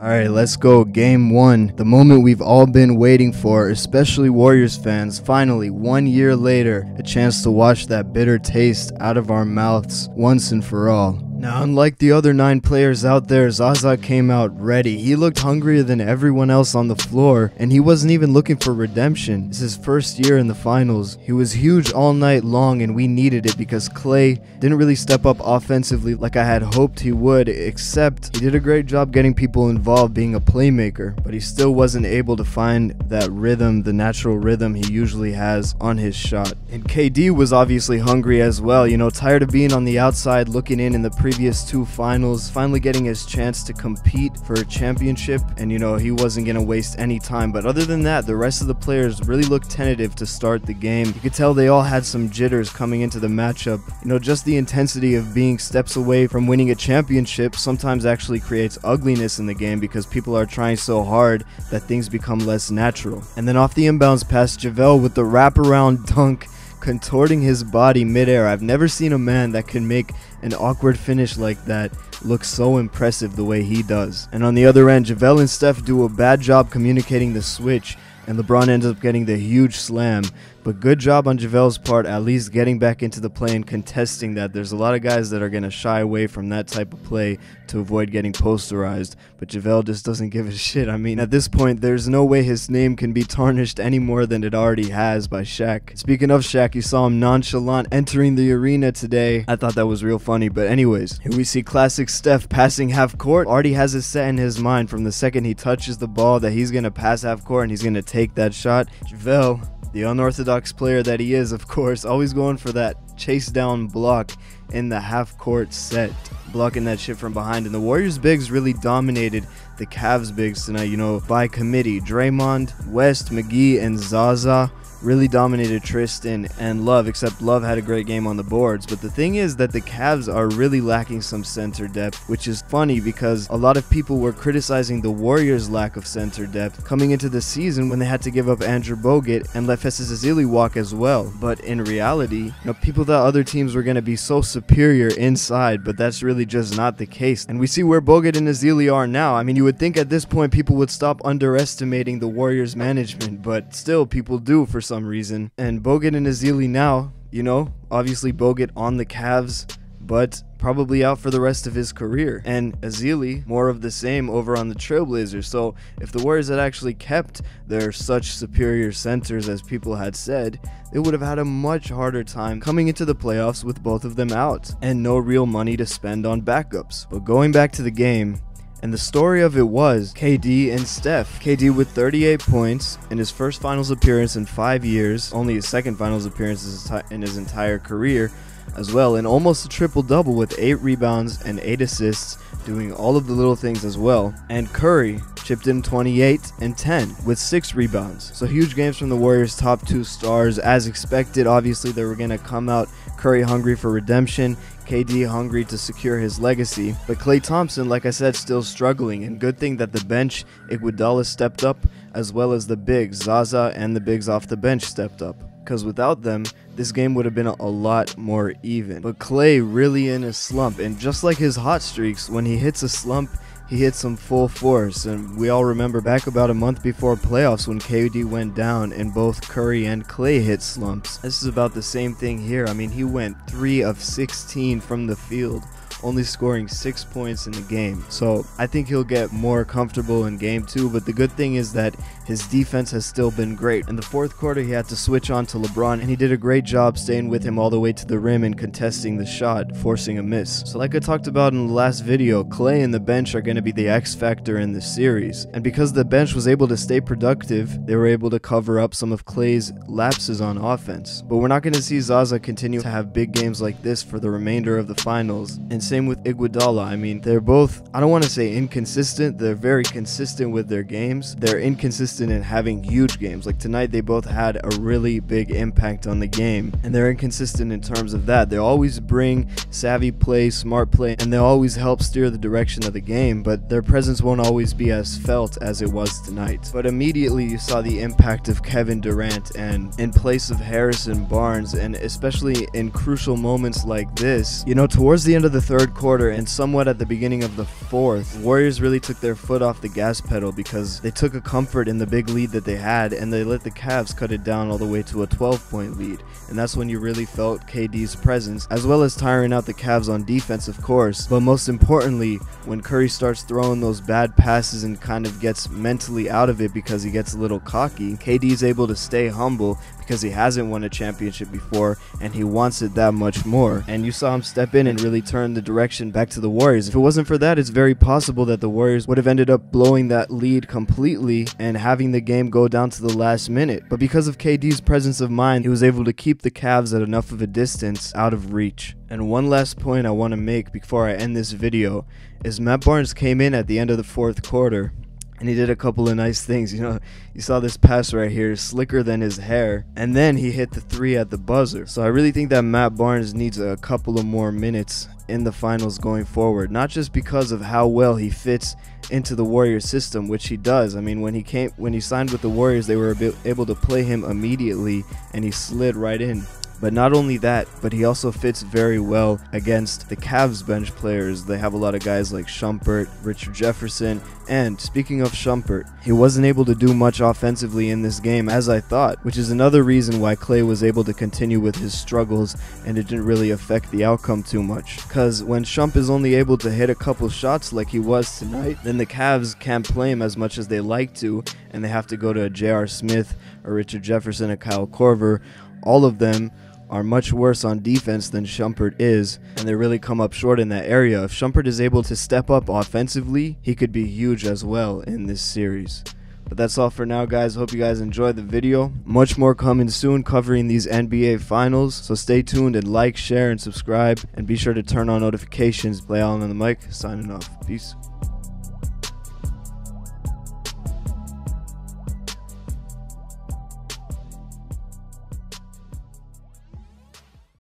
Alright, let's go. Game 1. The moment we've all been waiting for, especially Warriors fans. Finally, 1 year later, a chance to wash that bitter taste out of our mouths once and for all. Now, unlike the other 9 players out there, Zaza came out ready. He looked hungrier than everyone else on the floor, and he wasn't even looking for redemption. It's his first year in the finals. He was huge all night long, and we needed it because Klay didn't really step up offensively like I had hoped he would, except he did a great job getting people involved, being a playmaker, but he still wasn't able to find that rhythm, the natural rhythm he usually has on his shot. And KD was obviously hungry as well, you know, tired of being on the outside looking in the previous 2 finals, finally getting his chance to compete for a championship, and you know, he wasn't gonna waste any time. But other than that, the rest of the players really looked tentative to start the game. You could tell they all had some jitters coming into the matchup. You know, just the intensity of being steps away from winning a championship sometimes actually creates ugliness in the game because people are trying so hard that things become less natural. And then off the inbounds pass, JaVale with the wraparound dunk, contorting his body midair. I've never seen a man that can make an awkward finish like that look so impressive the way he does. And on the other end, JaVale and Steph do a bad job communicating the switch, and LeBron ends up getting the huge slam. But good job on JaVale's part, at least getting back into the play and contesting that. There's a lot of guys that are going to shy away from that type of play to avoid getting posterized, but JaVale just doesn't give a shit. I mean, at this point, there's no way his name can be tarnished any more than it already has by Shaq. Speaking of Shaq, you saw him nonchalant entering the arena today. I thought that was real funny, but anyways, here we see classic Steph passing half court. Already has it set in his mind from the second he touches the ball that he's going to pass half court and he's going to take that shot. JaVale, the unorthodox player that he is, of course, always going for that chase down block in the half court set, blocking that shit from behind. And the Warriors bigs really dominated the Cavs bigs tonight, you know, by committee. Draymond, West, McGee, and Zaza really dominated Tristan and Love, except Love had a great game on the boards. But the thing is that the Cavs are really lacking some center depth, which is funny because a lot of people were criticizing the Warriors' lack of center depth coming into the season when they had to give up Andrew Bogut and let Festus Ezeli walk as well. But in reality, you know, people thought other teams were going to be so superior inside, but that's really just not the case. And we see where Bogut and Ezeli are now. I mean, you would think at this point people would stop underestimating the Warriors management, but still people do for some reason. And Bogut and Ezeli now, you know, obviously Bogut on the Cavs, but probably out for the rest of his career, and Ezeli more of the same over on the Trailblazers. So if the Warriors had actually kept their such superior centers as people had said, they would have had a much harder time coming into the playoffs with both of them out and no real money to spend on backups. But going back to the game, and the story of it was KD and Steph. KD with 38 points in his first finals appearance in 5 years, only his second finals appearance in his entire career as well, and almost a triple-double with 8 rebounds and 8 assists, doing all of the little things as well. And Curry chipped in 28 and 10 with 6 rebounds. So huge games from the Warriors' top 2 stars. As expected, obviously they were going to come out Curry hungry for redemption, KD hungry to secure his legacy. But Klay Thompson, like I said, still struggling, and good thing that the bench, Iguodala stepped up, as well as the bigs, Zaza and the bigs off the bench stepped up, because without them, this game would have been a lot more even. But Klay really in a slump, and just like his hot streaks, when he hits a slump, he hits them full force. And we all remember back about a month before playoffs when KD went down and both Curry and Klay hit slumps. This is about the same thing here. I mean, he went 3 of 16 from the field, only scoring 6 points in the game. So I think he'll get more comfortable in game 2, but the good thing is that his defense has still been great. In the fourth quarter, he had to switch on to LeBron, and he did a great job staying with him all the way to the rim and contesting the shot, forcing a miss. So like I talked about in the last video, Klay and the bench are going to be the X factor in this series. And because the bench was able to stay productive, they were able to cover up some of Klay's lapses on offense. But we're not going to see Zaza continue to have big games like this for the remainder of the finals. And same with Iguodala. I mean, they're both, I don't want to say inconsistent, they're very consistent with their games. They're inconsistent in having huge games. Like tonight, they both had a really big impact on the game, and they're inconsistent in terms of that. They always bring savvy play, smart play, and they always help steer the direction of the game, but their presence won't always be as felt as it was tonight. But immediately you saw the impact of Kevin Durant, and in place of Harrison Barnes, and especially in crucial moments like this, you know, towards the end of the third quarter and somewhat at the beginning of the fourth, Warriors really took their foot off the gas pedal because they took a comfort in the big lead that they had, and they let the Cavs cut it down all the way to a 12-point lead. And that's when you really felt KD's presence, as well as tiring out the Cavs on defense, of course. But most importantly, when Curry starts throwing those bad passes and kind of gets mentally out of it because he gets a little cocky, KD is able to stay humble because he hasn't won a championship before and he wants it that much more. And you saw him step in and really turn the direction back to the Warriors. If it wasn't for that, it's very possible that the Warriors would have ended up blowing that lead completely and having the game go down to the last minute. But because of KD's presence of mind, he was able to keep the Cavs at enough of a distance out of reach. And one last point I want to make before I end this video is Matt Barnes came in at the end of the fourth quarter and he did a couple of nice things. You know, you saw this pass right here, slicker than his hair, and then he hit the three at the buzzer. So I really think that Matt Barnes needs a couple of more minutes in the finals going forward, not just because of how well he fits into the Warriors system, which he does. I mean, when he signed with the Warriors, they were able to play him immediately and he slid right in. But not only that, but he also fits very well against the Cavs bench players. They have a lot of guys like Shumpert, Richard Jefferson, and speaking of Shumpert, he wasn't able to do much offensively in this game as I thought, which is another reason why Klay was able to continue with his struggles and it didn't really affect the outcome too much. Because when Shump is only able to hit a couple shots like he was tonight, then the Cavs can't play him as much as they like to, and they have to go to a J.R. Smith, a Richard Jefferson, a Kyle Korver. All of them are much worse on defense than Shumpert is, and they really come up short in that area. If Shumpert is able to step up offensively, he could be huge as well in this series. But that's all for now, guys. Hope you guys enjoyed the video. Much more coming soon covering these NBA finals, so stay tuned and like, share, and subscribe, and be sure to turn on notifications. Play Allen on the mic, signing off. Peace.